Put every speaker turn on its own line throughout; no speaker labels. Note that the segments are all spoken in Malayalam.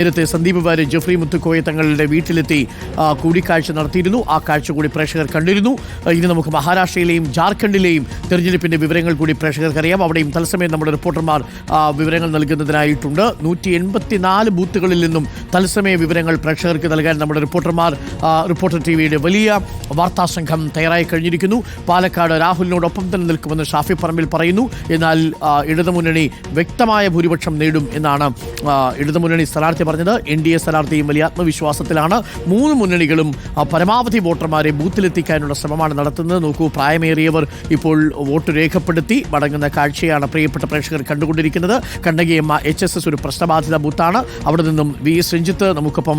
നേരത്തെ സന്ദീപ് വാര്യർ ജെഫ്രി മുത്തുക്കോയ തങ്ങളുടെ വീട്ടിലെത്തി കൂടിക്കാഴ്ച നടത്തിയിരുന്നു. ആ കാഴ്ച കൂടി പ്രേക്ഷകർ കണ്ടിരുന്നു. ഇനി നമുക്ക് മഹാരാഷ്ട്രയിലെയും ജാർഖണ്ഡിലെയും തെരഞ്ഞെടുപ്പിന്റെ വിവരങ്ങൾ കൂടി പ്രേക്ഷകർക്കറിയാം. അവിടെയും തത്സമയം നമ്മുടെ റിപ്പോർട്ടർമാർ വിവരങ്ങൾ നൽകുന്നതിനായിട്ടുണ്ട്. 184 ബൂത്തുകളിൽ നിന്നും തത്സമയ വിവരങ്ങൾ പ്രേക്ഷകർക്ക് നൽകാൻ നമ്മുടെ റിപ്പോർട്ടർ ടിവിയുടെ വലിയ വാർത്താ സംഘം തയ്യാറായി കഴിഞ്ഞിരിക്കുന്നു. പാലക്കാട് രാഹുലിനോടൊപ്പം തന്നെ നിൽക്കുമെന്ന് ഷാഫി പറമ്പിൽ പറയുന്നു. എന്നാൽ ഇടതുമുന്നണി വ്യക്തമായ ഭൂരിപക്ഷം നേടും എന്നാണ് ഇടതുമുന്നണി സ്ഥാനാർത്ഥി പറഞ്ഞത്. NDA സ്ഥാനാർത്ഥിയും വലിയ ആത്മവിശ്വാസത്തിലാണ്. 3 മുന്നണികളും പരമാവധി വോട്ടർമാരെ ബൂത്തിലെത്തിക്കാനുള്ള ശ്രമമാണ് നടത്തുന്നത്. നോക്കൂ, പ്രായമേറിയവർ ഇപ്പോൾ വോട്ട് രേഖപ്പെടുത്തി മടങ്ങുന്ന കാഴ്ചയാണ് പ്രിയപ്പെട്ട പ്രേക്ഷകർ കണ്ടുകൊണ്ടിരിക്കുന്നത്. കണ്ണകി HSS ഒരു പ്രശ്നബാധിത ബൂത്താണ്. അവിടെ നിന്നും VS രഞ്ജിത്ത് നമുക്കൊപ്പം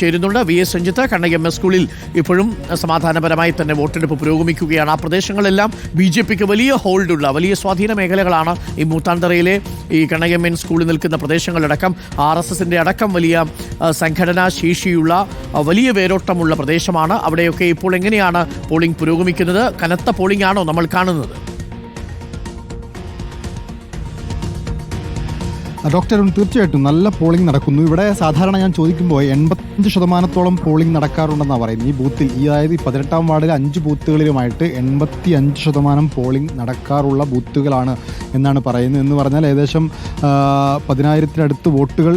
ചേരുന്നുണ്ട്. VS രഞ്ജിത്ത്, കണ്ണകി MS സ്കൂളിൽ ഇപ്പോഴും സമാധാനപരമായി തന്നെ വോട്ടെടുപ്പ് പുരോഗമിക്കുകയാണ്. ആ പ്രദേശങ്ങളെല്ലാം BJPക്ക് വലിയ ഹോൾഡുള്ള വലിയ സ്വാധീന മേഖലകളാണ്. ഈ മൂത്താന്തറയിലെ ഈ കണ്ണകി MN സ്കൂളിൽ നിൽക്കുന്ന പ്രദേശങ്ങളടക്കം RSSന്റെ അടക്കം വലിയ സംഘടനാ ശേഷിയുള്ള വലിയ വേരോട്ടമുള്ള പ്രദേശമാണ്. അവിടെയൊക്കെ ഇപ്പോൾ എങ്ങനെയാണ് പോളിംഗ് പുരോഗമിക്കുന്നത്? കനത്ത പോളിംഗ് ആണോ നമ്മൾ കാണുന്നത്?
ഡോക്ടർ, തീർച്ചയായിട്ടും നല്ല പോളിംഗ് നടക്കുന്നു. ഇവിടെ സാധാരണ ഞാൻ ചോദിക്കുമ്പോൾ 85% പോളിംഗ് നടക്കാറുണ്ടെന്നാണ് പറയുന്നത്. ഈ ബൂത്തിൽ, അതായത് 18ാം വാർഡിലെ 5 ബൂത്തുകളിലുമായിട്ട് 85% പോളിംഗ് നടക്കാറുള്ള ബൂത്തുകളാണ് എന്നാണ് പറയുന്നത്. എന്ന് പറഞ്ഞാൽ ഏകദേശം 10,000-അടുത്ത് വോട്ടുകൾ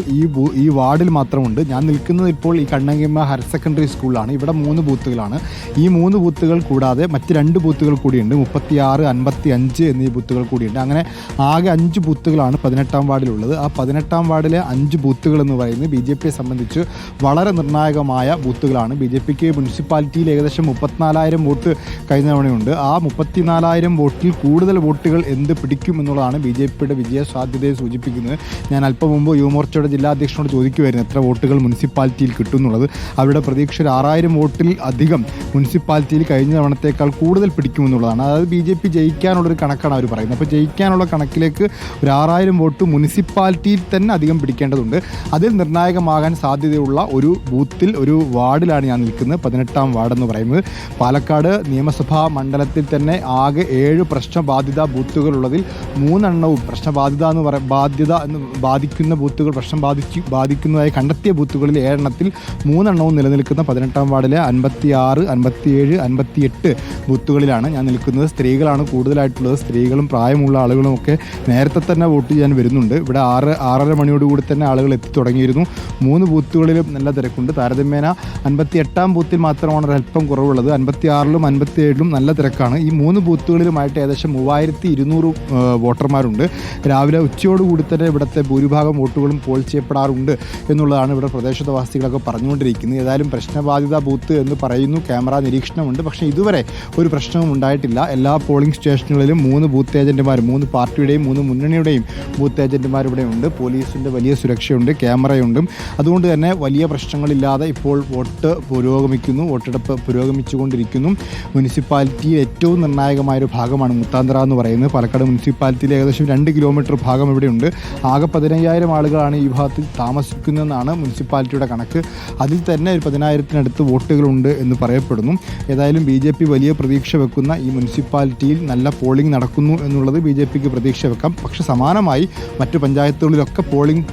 ഈ വാർഡിൽ മാത്രമുണ്ട്. ഞാൻ നിൽക്കുന്നത് ഇപ്പോൾ ഈ കണ്ണകിയമ്മ ഹയർ സെക്കൻഡറി സ്കൂളിലാണ്. ഇവിടെ 3 ബൂത്തുകളാണ്. ഈ 3 ബൂത്തുകൾ കൂടാതെ മറ്റ് 2 ബൂത്തുകൾ കൂടിയുണ്ട്. 36, 55 എന്നീ ബൂത്തുകൾ കൂടിയുണ്ട്. അങ്ങനെ ആകെ 5 ബൂത്തുകളാണ് 18ാം വാർഡിലുള്ളത്. ആ 18ാം വാർഡിലെ 5 ബൂത്തുകൾ എന്ന് പറയുന്നത് BJPയെ സംബന്ധിച്ച് വളരെ നിർണായകമായ ബൂത്തുകളാണ്. BJPക്ക് മുനിസിപ്പാലിറ്റിയിൽ ഏകദേശം 34,000 വോട്ട് കഴിഞ്ഞ തവണയുണ്ട്. ആ 34,000 വോട്ടിൽ കൂടുതൽ വോട്ടുകൾ എന്ത് പിടിക്കും എന്നുള്ളതാണ് BJPയുടെ വിജയ സാധ്യതയെ സൂചിപ്പിക്കുന്നത്. ഞാൻ അല്പം മുമ്പ് യുവമോർച്ചയുടെ ജില്ലാ അധ്യക്ഷനോട് ചോദിക്കുമായിരുന്നു എത്ര വോട്ടുകൾ മുനിസിപ്പാലിറ്റിയിൽ കിട്ടും എന്നുള്ളത്. അവരുടെ പ്രതീക്ഷ 6,000 വോട്ടിൽ അധികം മുനിസിപ്പാലിറ്റിയിൽ കഴിഞ്ഞ തവണത്തേക്കാൾ കൂടുതൽ പിടിക്കുമെന്നുള്ളതാണ്. അതായത് BJP ജയിക്കാനുള്ളൊരു കണക്കാണ് അവർ പറയുന്നത്. അപ്പോൾ ജയിക്കാനുള്ള കണക്കിലേക്ക് ഒരു 6,000 വോട്ട് മുനിസിപ്പാലിറ്റിയിൽ തന്നെ അധികം പിടിക്കേണ്ടതുണ്ട്. അതിൽ നിർണായകമാകാൻ സാധ്യതയുള്ള ഒരു ബൂത്തിൽ, ഒരു വാർഡിലാണ് ഞാൻ നിൽക്കുന്നത്. 18ാം വാർഡെന്ന് പറയുന്നത് പാലക്കാട് നിയമസഭാ മണ്ഡലത്തിൽ തന്നെ ആകെ 7 പ്രശ്നബാധിത ബൂത്തുകളുള്ളതിൽ 3 എണ്ണവും ബാധിക്കുന്ന ബൂത്തുകൾ, ബാധിക്കുന്നതായി കണ്ടെത്തിയ ബൂത്തുകളിൽ 7 എണ്ണത്തിൽ 3 എണ്ണവും നിലനിൽക്കുന്ന 18ാം വാർഡിലെ 56, 57, 58 ബൂത്തുകളിലാണ് ഞാൻ നിൽക്കുന്നത്. സ്ത്രീകളാണ് കൂടുതലായിട്ടുള്ളത്. സ്ത്രീകളും പ്രായമുള്ള ആളുകളും ഒക്കെ നേരത്തെ തന്നെ വോട്ട് ചെയ്യാൻ വരുന്നുണ്ട്. ഇവിടെ 6:30 മണിയോടുകൂടി തന്നെ ആളുകൾ എത്തി തുടങ്ങിയിരുന്നു. 3 ബൂത്തുകളിലും നല്ല തിരക്കുണ്ട്. താരതമ്യേന 58ാം ബൂത്തിൽ മാത്രമാണ് ഒരല്പം കുറവുള്ളത്. 56ലും 57ലും നല്ല തിരക്കാണ്. ഈ 3 ബൂത്തുകളിലുമായിട്ട് ഏകദേശം 3,200 വോട്ടർമാരുണ്ട്. രാവിലെ ഉച്ചയോടുകൂടി തന്നെ ഇവിടുത്തെ ഭൂരിഭാഗം വോട്ടുകളും പോൾ ചെയ്യപ്പെടാറുണ്ട് എന്നുള്ളതാണ് ഇവിടെ പ്രദേശവാസികളൊക്കെ പറഞ്ഞുകൊണ്ടിരിക്കുന്നത്. ഏതായാലും പ്രശ്നബാധിത ബൂത്ത് എന്ന് പറയുന്നു. ക്യാമറ നിരീക്ഷണമുണ്ട്. പക്ഷേ ഇതുവരെ ഒരു പ്രശ്നവും ഉണ്ടായിട്ടില്ല. എല്ലാ പോളിംഗ് സ്റ്റേഷനുകളിലും 3 ബൂത്ത് ഏജന്റുമാർ, 3 പാർട്ടിയുടെയും 3 മുന്നണിയുടെയും ബൂത്ത് ഏജന്റുമാർ ഇവിടെ ഉണ്ട്. പോലീസിൻ്റെ വലിയ സുരക്ഷയുണ്ട്, ക്യാമറയുണ്ട്. അതുകൊണ്ട് തന്നെ വലിയ പ്രശ്നങ്ങളില്ലാതെ ഇപ്പോൾ വോട്ടെടുപ്പ് പുരോഗമിച്ചുകൊണ്ടിരിക്കുന്നു. മുനിസിപ്പാലിറ്റിയിൽ ഏറ്റവും നിർണായകമായൊരു ഭാഗമാണ് മൂത്താന്തറ എന്ന് പറയുന്നത്. പാലക്കാട് മുനിസിപ്പാലിറ്റിയിൽ ഏകദേശം 2 കിലോമീറ്റർ ഭാഗം ഇവിടെയുണ്ട്. ആകെ 15,000 ആളുകളാണ് ഈ ഭാഗത്ത് താമസിക്കുന്നതെന്നാണ് മുനിസിപ്പാലിറ്റിയുടെ കണക്ക്. അതിൽ തന്നെ ഒരു 10,000-അടുത്ത് വോട്ടുകളുണ്ട് എന്ന് പറയപ്പെടുന്നു. ഏതായാലും BJP വലിയ പ്രതീക്ഷ വെക്കുന്ന ഈ മുനിസിപ്പാലിറ്റിയിൽ നല്ല പോളിംഗ് നടക്കുന്നു എന്നുള്ളത് BJPക്ക് പ്രതീക്ഷ വെക്കാം. പക്ഷെ സമാനമായി മറ്റു പഞ്ചായത്തുകളിലൊക്കെ പോളിംഗ്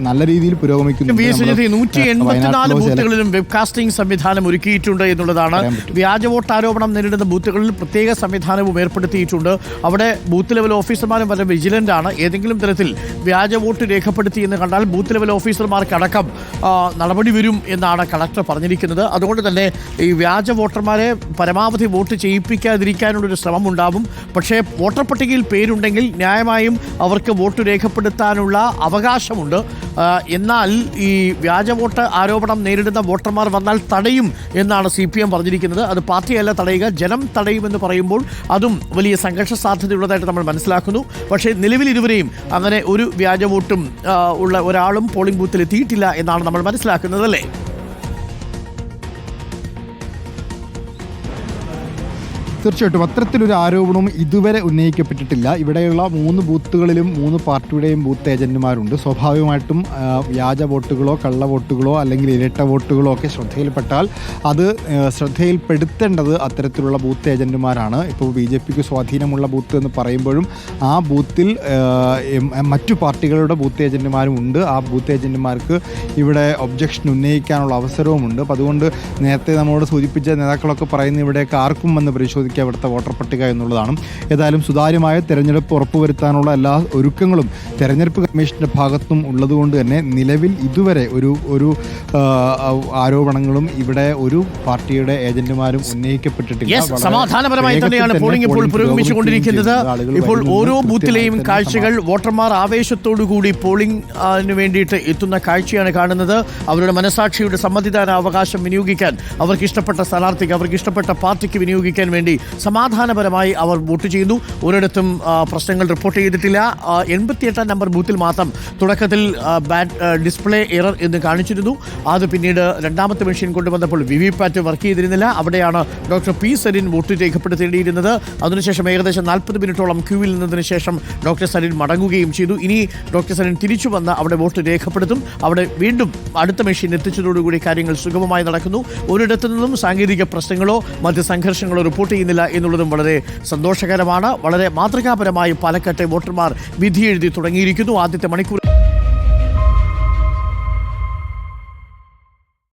നല്ല രീതിയിൽ പുരോഗമിക്കുന്നു.
184 ബൂത്തുകളിലും വെബ്കാസ്റ്റിംഗ് സംവിധാനം ഒരുക്കിയിട്ടുണ്ട് എന്നുള്ളതാണ്. വ്യാജ വോട്ട് ആരോപണം നേരിടുന്ന ബൂത്തുകളിൽ പ്രത്യേക സംവിധാനവും ഏർപ്പെടുത്തിയിട്ടുണ്ട്. അവിടെ ബൂത്ത് ലെവൽ ഓഫീസർമാരും വളരെ വിജിലന്റ് ആണ്. ഏതെങ്കിലും തരത്തിൽ വ്യാജ വോട്ട് രേഖപ്പെടുത്തി എന്ന് കണ്ടാൽ ബൂത്ത് ലെവൽ ഓഫീസർമാർക്കടക്കം നടപടി വരും എന്നാണ് കളക്ടർ പറഞ്ഞിരിക്കുന്നത്. അതുകൊണ്ട് തന്നെ ഈ വ്യാജ വോട്ടർമാരെ പരമാവധി വോട്ട് ചെയ്യിപ്പിക്കാതിരിക്കാനുള്ളൊരു ശ്രമം ഉണ്ടാവും. പക്ഷേ വോട്ടർ പട്ടികയിൽ പേരുണ്ടെങ്കിൽ ന്യായമായും അവർക്ക് വോട്ട് രേഖപ്പെടുത്താനുള്ള അവകാശമുണ്ട്. എന്നാൽ ഈ വ്യാജ വോട്ട് ആരോപണം നേരിടുന്ന വോട്ടർമാർ വന്നാൽ തടയും എന്നാണ് CPM പറഞ്ഞിരിക്കുന്നത്. അത് പാർട്ടിയല്ല തടയുക, ജനം തടയുമെന്ന് പറയുമ്പോൾ അതും വലിയ സംഘർഷ സാധ്യതയുള്ളതായിട്ട് നമ്മൾ മനസ്സിലാക്കുന്നു. പക്ഷേ നിലവിൽ ഇതുവരെയും അങ്ങനെ ഒരു വ്യാജ വോട്ടും ഉള്ള ഒരാളും പോളിംഗ് ബൂത്തിൽ എത്തിയിട്ടില്ല എന്നാണ് നമ്മൾ മനസ്സിലാക്കുന്നത്, അല്ലേ?
തീർച്ചയായിട്ടും അത്തരത്തിലൊരു ആരോപണവും ഇതുവരെ ഉന്നയിക്കപ്പെട്ടിട്ടില്ല. ഇവിടെയുള്ള 3 ബൂത്തുകളിലും 3 പാർട്ടിയുടെയും ബൂത്ത് ഏജന്റുമാരുണ്ട്. സ്വാഭാവികമായിട്ടും വ്യാജ വോട്ടുകളോ കള്ള വോട്ടുകളോ അല്ലെങ്കിൽ ഇരട്ട വോട്ടുകളോ ഒക്കെ ശ്രദ്ധയിൽപ്പെട്ടാൽ അത് ശ്രദ്ധയിൽപ്പെടുത്തേണ്ടത് അത്തരത്തിലുള്ള ബൂത്ത് ഏജന്റുമാരാണ്. ഇപ്പോൾ BJPക്ക് സ്വാധീനമുള്ള ബൂത്ത് എന്ന് പറയുമ്പോഴും ആ ബൂത്തിൽ മറ്റു പാർട്ടികളുടെ ബൂത്ത് ഏജന്റുമാരും ഉണ്ട്. ആ ബൂത്ത് ഏജന്റുമാർക്ക് ഇവിടെ ഒബ്ജക്ഷൻ ഉന്നയിക്കാനുള്ള അവസരവുമുണ്ട്. അപ്പോൾ അതുകൊണ്ട് നേരത്തെ നമ്മളോട് സൂചിപ്പിച്ച നേതാക്കളൊക്കെ പറയുന്ന ഇവിടെയൊക്കെ ആർക്കും വന്ന് പരിശോധിക്കുക ഇവിടുത്തെ വോട്ടർ പട്ടിക എന്നുള്ളതാണ്. ഏതായാലും സുതാര്യമായ തെരഞ്ഞെടുപ്പ് ഉറപ്പുവരുത്താനുള്ള എല്ലാ ഒരുക്കങ്ങളും തെരഞ്ഞെടുപ്പ് കമ്മീഷന്റെ ഭാഗത്തും ഉള്ളതുകൊണ്ട് തന്നെ നിലവിൽ ഇതുവരെ ഒരു ആരോപണങ്ങളും ഇവിടെ ഒരു പാർട്ടിയുടെ ഏജന്റുമാരും ഉന്നയിക്കപ്പെട്ടിട്ടില്ല.
സമാധാനപരമായി തന്നെയാണ് പോളിംഗ് ഇപ്പോൾ പുരോഗമിച്ചുകൊണ്ടിരിക്കുന്നത്. ഇപ്പോൾ ഓരോ ബൂത്തിലെയും കാഴ്ചകൾ വോട്ടർമാർ ആവേശത്തോടുകൂടി പോളിംഗിന് വേണ്ടിയിട്ട് എത്തുന്ന കാഴ്ചയാണ് കാണുന്നത്. അവരുടെ മനസാക്ഷിയുടെ സമ്മതിദാനാവകാശം വിനിയോഗിക്കാൻ, അവർക്ക് ഇഷ്ടപ്പെട്ട സ്ഥാനാർത്ഥിക്ക്, അവർക്ക് ഇഷ്ടപ്പെട്ട പാർട്ടിക്ക് വിനിയോഗിക്കാൻ വേണ്ടി സമാധാനപരമായി അവർ വോട്ട് ചെയ്യുന്നു. ഒരിടത്തും പ്രശ്നങ്ങൾ റിപ്പോർട്ട് ചെയ്തിട്ടില്ല. 88 നമ്പർ ബൂത്തിൽ മാത്രം തുടക്കത്തിൽ ഡിസ്പ്ലേ എറർ എന്ന് കാണിച്ചിരുന്നു. അത് പിന്നീട് രണ്ടാമത്തെ മെഷീൻ കൊണ്ടുവന്നപ്പോൾ VVPAT വർക്ക് ചെയ്തിരുന്നില്ല. അവിടെയാണ് ഡോക്ടർ P. സരിൻ വോട്ട് രേഖപ്പെടുത്തേണ്ടിയിരുന്നത്. അതിനുശേഷം ഏകദേശം 40 മിനിറ്റോളം ക്യൂവിൽ നിന്നതിന് ശേഷം ഡോക്ടർ സരിൻ മടങ്ങുകയും ചെയ്തു. ഇനി ഡോക്ടർ സരിൻ തിരിച്ചു വന്ന് അവിടെ വോട്ട് രേഖപ്പെടുത്തും. അവിടെ വീണ്ടും അടുത്ത മെഷീൻ എത്തിച്ചതോടുകൂടി കാര്യങ്ങൾ സുഗമമായി നടക്കുന്നു. ഒരിടത്തു നിന്നും സാങ്കേതിക പ്രശ്നങ്ങളോ മറ്റ് സംഘർഷങ്ങളോ റിപ്പോർട്ട് ചെയ്യുന്നില്ല എന്നുള്ളതും വളരെ സന്തോഷകരമാണ്. വളരെ മാതൃകാപരമായി പാലക്കാട്ടെ വോട്ടർമാർ വിധി എഴുതി തുടങ്ങിയിരിക്കുന്നു. ആദ്യത്തെ മണിക്കൂർ